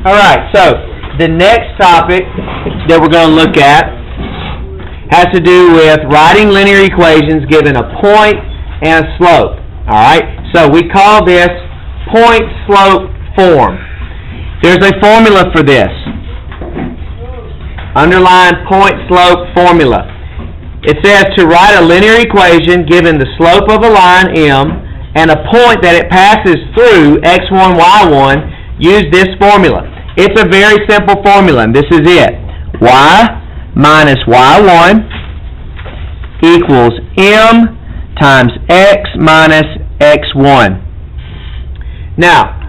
Alright, so the next topic that we're going to look at has to do with writing linear equations given a point and a slope. Alright, so we call this point-slope form. There's a formula for this. Underline point-slope formula. It says to write a linear equation given the slope of a line M and a point that it passes through x1, y1, use this formula. It's a very simple formula, and this is it. Y minus y1 equals M times x minus x1. Now,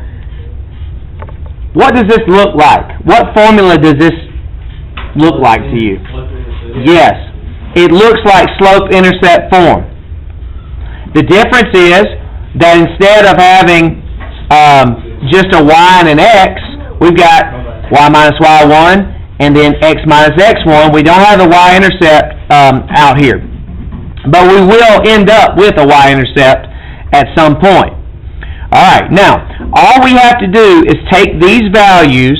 what does this look like? What formula does this look like to you? Yes, it looks like slope-intercept form. The difference is that instead of having just a y and an x, we've got y minus y1 and then x minus x1. We don't have the y-intercept out here. But we will end up with a y-intercept at some point. Alright, now, all we have to do is take these values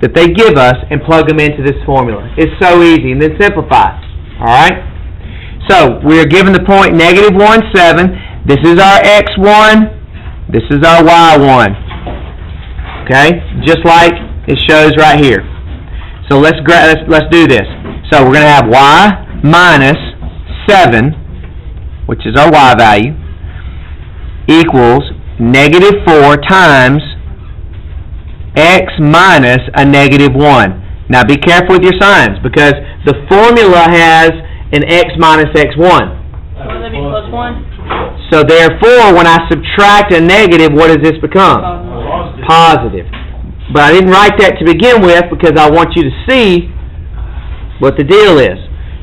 that they give us and plug them into this formula. It's so easy, and then simplify. Alright? So, we are given the point negative 1, 7. This is our x1. This is our y1. Okay? Just like it shows right here. So let's do this. So we're going to have y minus 7, which is our y value, equals negative 4 times x minus a negative 1. Now be careful with your signs, because the formula has an x minus x1. Would that be plus 1? So therefore, when I subtract a negative, what does this become? Positive. But I didn't write that to begin with because I want you to see what the deal is.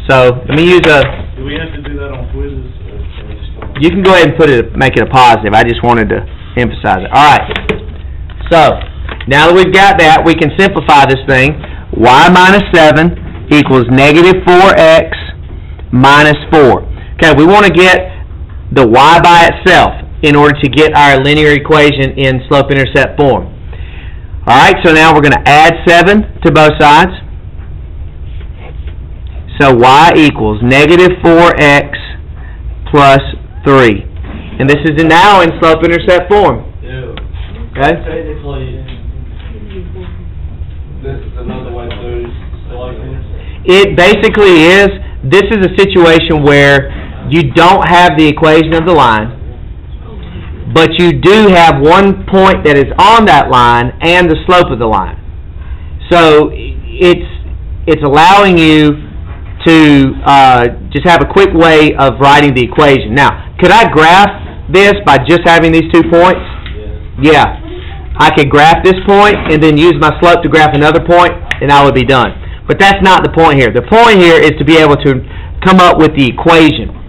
So let me use a... Do we have to do that on quizzes? You can go ahead and make it a positive. I just wanted to emphasize it. Alright. So, now that we've got that, we can simplify this thing. Y minus 7 equals negative 4x minus 4. Okay, we want to get the y by itself in order to get our linear equation in slope-intercept form. Alright, so now we're going to add 7 to both sides. So y equals negative 4x plus 3. And this is now in slope-intercept form. Okay? Technically, this is another way to slope-intercept. It basically is, this is a situation where you don't have the equation of the line, but you do have one point that is on that line and the slope of the line. So it's allowing you to just have a quick way of writing the equation. Now, could I graph this by just having these 2 points? Yeah. I could graph this point and then use my slope to graph another point, and I would be done. But that's not the point here. The point here is to be able to come up with the equation.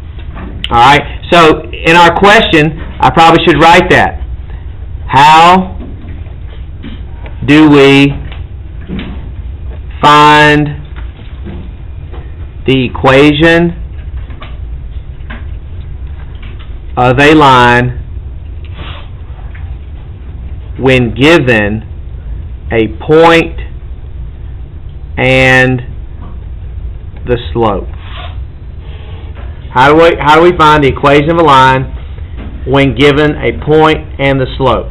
Alright, so in our question, I probably should write that. How do we find the equation of a line when given a point and the slope? How do we find the equation of a line when given a point and the slope?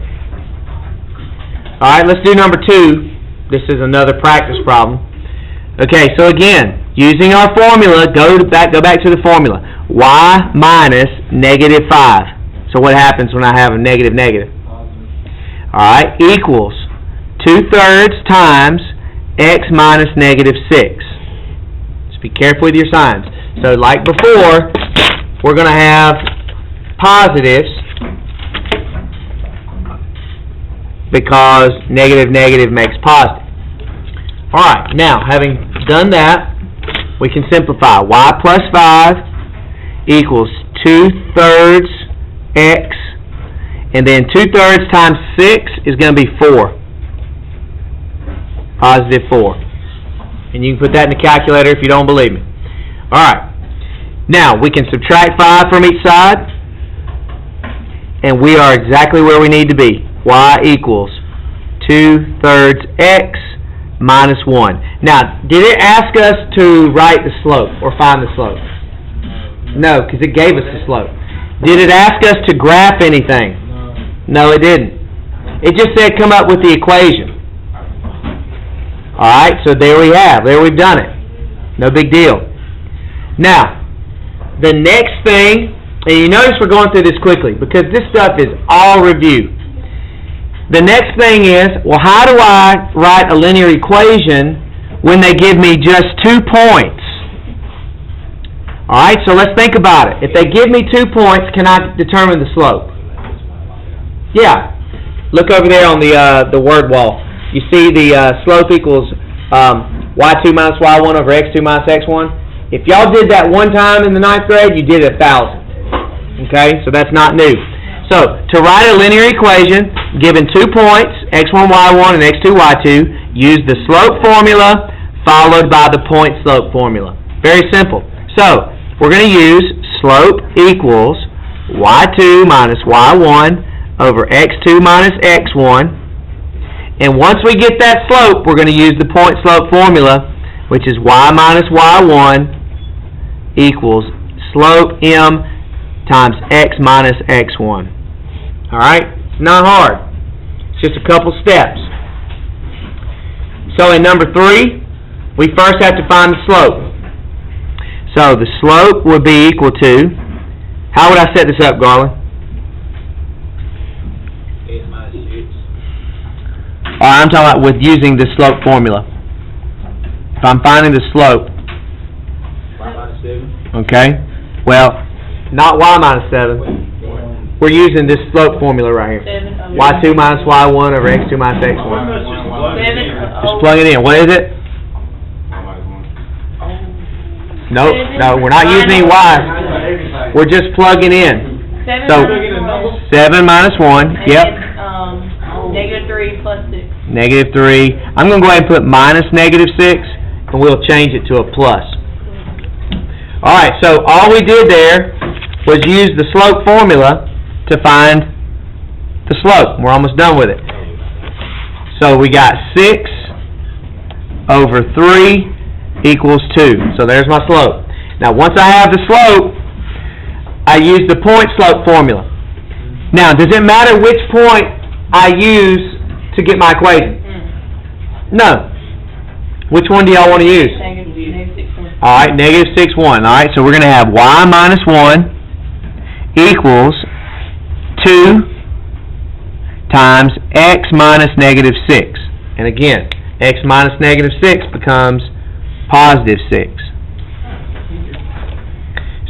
Alright, let's do number 2. This is another practice problem. Okay, so again, using our formula, go back to the formula. Y minus negative 5. So what happens when I have a negative negative? Alright, equals 2/3 times x minus negative 6. Just be careful with your signs. So like before, we're going to have positives because negative negative makes positive. Alright, now having done that, we can simplify. Y plus 5 equals 2/3 x, and then 2/3 times 6 is going to be 4. Positive 4. And you can put that in the calculator if you don't believe me. Alright, now we can subtract 5 from each side, and we are exactly where we need to be. Y equals 2/3 x minus 1. Now, did it ask us to write the slope or find the slope? No, because it gave us the slope. Did it ask us to graph anything? No, it didn't. It just said come up with the equation. Alright, so there we have. There we've done it. No big deal. Now, the next thing, and you notice we're going through this quickly because this stuff is all review. The next thing is, well, how do I write a linear equation when they give me just 2 points? Alright, so let's think about it. If they give me 2 points, can I determine the slope? Yeah. Look over there on the word wall. You see the slope equals y2 minus y1 over x2 minus x1. If y'all did that one time in the 9th grade, you did it 1,000. Okay, so that's not new. So, to write a linear equation, given 2 points, x1, y1, and x2, y2, use the slope formula followed by the point slope formula. Very simple. So, we're going to use slope equals y2 minus y1 over x2 minus x1. And once we get that slope, we're going to use the point slope formula, which is y minus y1 equals slope m times x minus x1. Alright? It's not hard. It's just a couple steps. So in number 3, we first have to find the slope. So the slope would be equal to, how would I set this up, Garland? I'm talking about with using the slope formula. If I'm finding the slope. Okay? Well, not y minus 7. We're using this slope formula right here. y2 minus y1 over x2 minus x1. Just plug it in. What is it? Nope. No, we're not using any y. We're just plugging in. So, 7 minus 1. Yep. Negative 3 plus 6. Negative 3. I'm going to go ahead and put minus negative 6, and we'll change it to a plus. Alright, so all we did there was use the slope formula to find the slope. We're almost done with it. So we got 6 over 3 equals 2. So there's my slope. Now once I have the slope, I use the point slope formula. Now, does it matter which point I use to get my equation? No. Which one do y'all want to use? Negative 6. Alright, negative 6, 1. Alright, so we're going to have y minus 1 equals 2 times x minus negative 6. And again, x minus negative 6 becomes positive 6.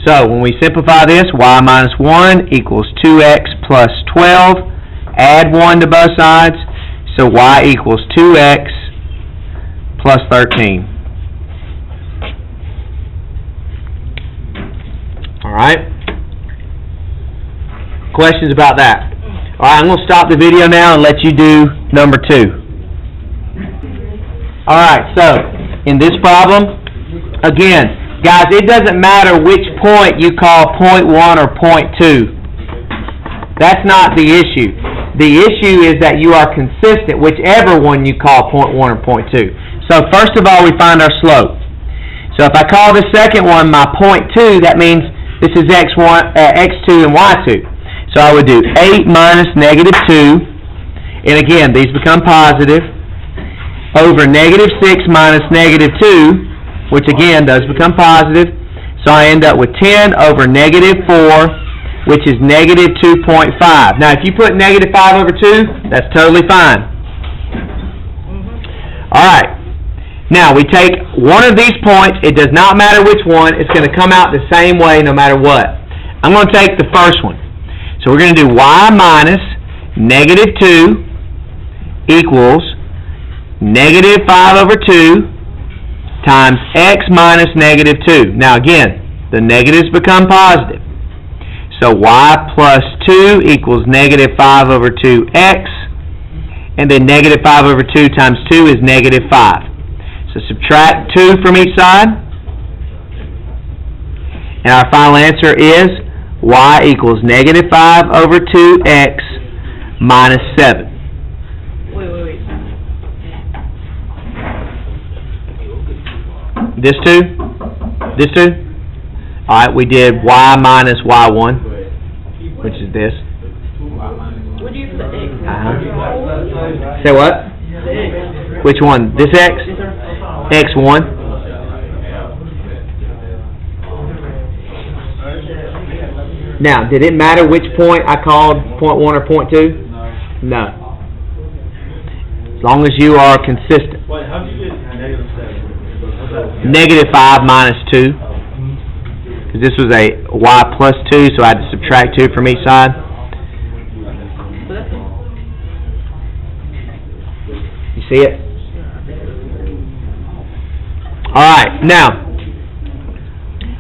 So, when we simplify this, y minus 1 equals 2x plus 12. Add 1 to both sides, so y equals 2x plus 13. Alright? Questions about that? Alright, I'm going to stop the video now and let you do number 2. Alright, so, in this problem, again, guys, it doesn't matter which point you call point 1 or point 2. That's not the issue. The issue is that you are consistent, whichever one you call point 1 or point 2. So first of all, we find our slope. So if I call the second one my point 2, that means this is x1, x2 and y2. So I would do 8 minus negative 2, and again, these become positive, over negative 6 minus negative 2, which again does become positive. So I end up with 10 over negative 4, which is negative 2.5. Now, if you put negative 5 over 2, that's totally fine. Alright. Now, we take one of these points. It does not matter which one. It's going to come out the same way no matter what. I'm going to take the first one. So we're going to do y minus negative 2 equals negative 5 over 2 times x minus negative 2. Now, again, the negatives become positive. So y plus 2 equals negative 5 over 2x, and then negative 5 over 2 times 2 is negative 5. So subtract 2 from each side, and our final answer is y equals negative 5 over 2x minus 7. Wait. This two? This two? Alright, we did y minus y1, which is this. What do you put X? Say what? Which one? This x? x1. Now, did it matter which point I called point 1 or point 2? No. As long as you are consistent. Wait, how'd you get -7? Negative 5 minus 2. Because this was a y plus 2, so I had to subtract 2 from each side. You see it? Alright, now,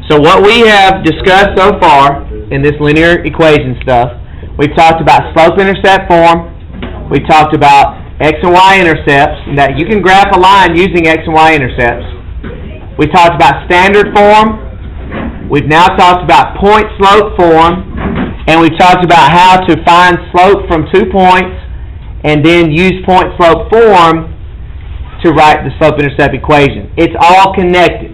so what we have discussed so far in this linear equation stuff, we've talked about slope-intercept form, we've talked about x and y intercepts, that you can graph a line using x and y intercepts. We talked about standard form, we've now talked about point-slope form, and we've talked about how to find slope from 2 points and then use point-slope form to write the slope-intercept equation. It's all connected.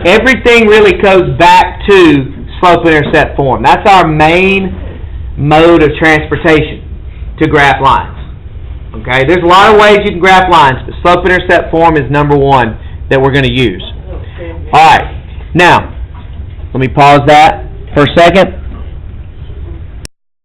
Everything really goes back to slope-intercept form. That's our main mode of transportation to graph lines. Okay, there's a lot of ways you can graph lines, but slope-intercept form is number one that we're going to use. Alright, now, let me pause that for a second.